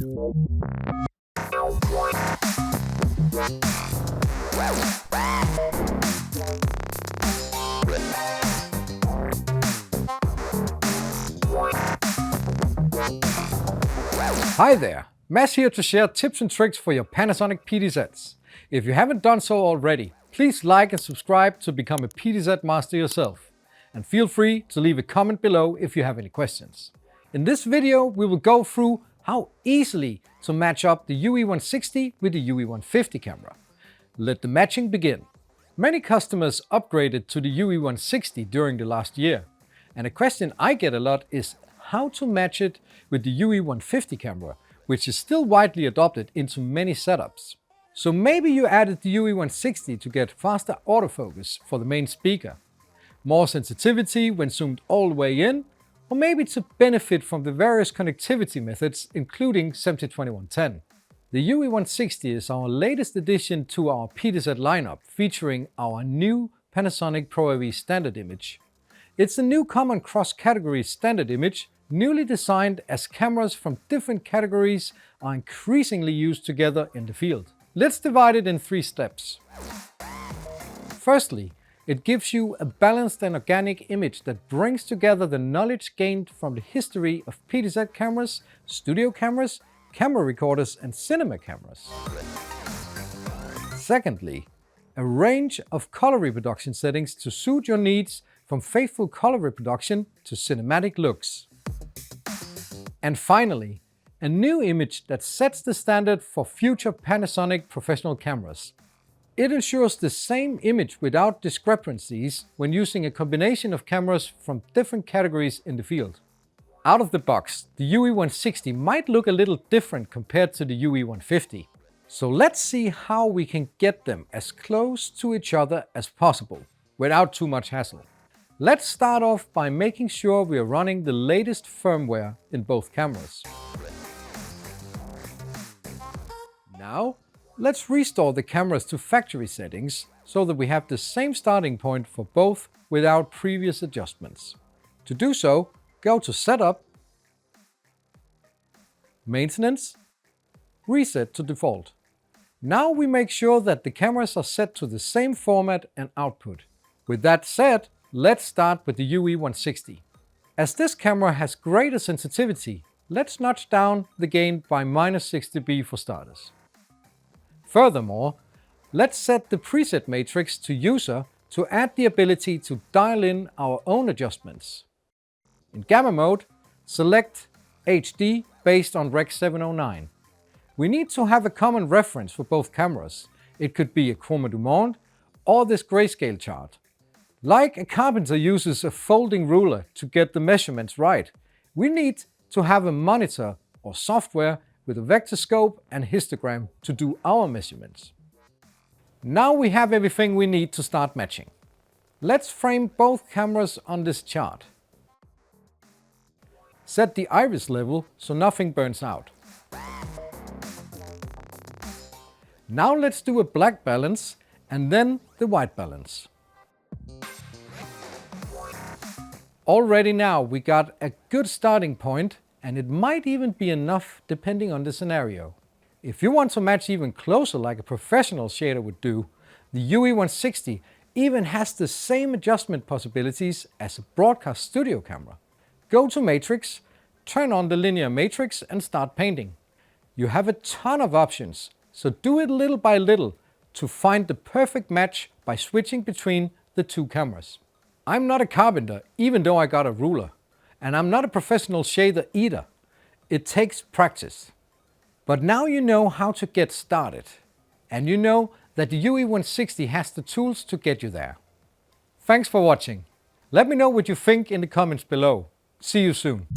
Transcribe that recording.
Hi there, Mads here to share tips and tricks for your Panasonic PTZs. If you haven't done so already, please like and subscribe to become a PTZ master yourself. And feel free to leave a comment below if you have any questions. In this video, we will go through how easily to match up the UE160 with the UE150 camera. Let the matching begin. Many customers upgraded to the UE160 during the last year. And a question I get a lot is how to match it with the UE150 camera, which is still widely adopted into many setups. So maybe you added the UE160 to get faster autofocus for the main speaker, more sensitivity when zoomed all the way in, or maybe to benefit from the various connectivity methods including 702110. The UE160 is our latest addition to our PTZ lineup, featuring our new Panasonic Pro AV standard image. It's a new common cross-category standard image, newly designed as cameras from different categories are increasingly used together in the field. Let's divide it in 3 steps. Firstly, it gives you a balanced and organic image that brings together the knowledge gained from the history of PTZ cameras, studio cameras, camera recorders and cinema cameras. Secondly, a range of color reproduction settings to suit your needs, from faithful color reproduction to cinematic looks. And finally, a new image that sets the standard for future Panasonic professional cameras. It ensures the same image without discrepancies when using a combination of cameras from different categories in the field. Out of the box, the UE160 might look a little different compared to the UE150. So let's see how we can get them as close to each other as possible, without too much hassle. Let's start off by making sure we are running the latest firmware in both cameras. Now, let's restore the cameras to factory settings so that we have the same starting point for both without previous adjustments. To do so, go to Setup, Maintenance, Reset to Default. Now we make sure that the cameras are set to the same format and output. With that said, let's start with the UE160. As this camera has greater sensitivity, let's notch down the gain by -6 dB for starters. Furthermore, let's set the preset matrix to user to add the ability to dial in our own adjustments. In gamma mode, select HD based on Rec 709. We need to have a common reference for both cameras. It could be a chroma du monde or this grayscale chart. Like a carpenter uses a folding ruler to get the measurements right, we need to have a monitor or software with a vector scope and histogram to do our measurements. Now we have everything we need to start matching. Let's frame both cameras on this chart. Set the iris level so nothing burns out. Now let's do a black balance and then the white balance. Already now we got a good starting point, and it might even be enough depending on the scenario. If you want to match even closer like a professional shader would do, the UE160 even has the same adjustment possibilities as a broadcast studio camera. Go to Matrix, turn on the linear matrix and start painting. You have a ton of options, so do it little by little to find the perfect match by switching between the two cameras. I'm not a carpenter, even though I got a ruler. And I'm not a professional shader either. It takes practice. But now you know how to get started. And you know that the UE160 has the tools to get you there. Thanks for watching. Let me know what you think in the comments below. See you soon.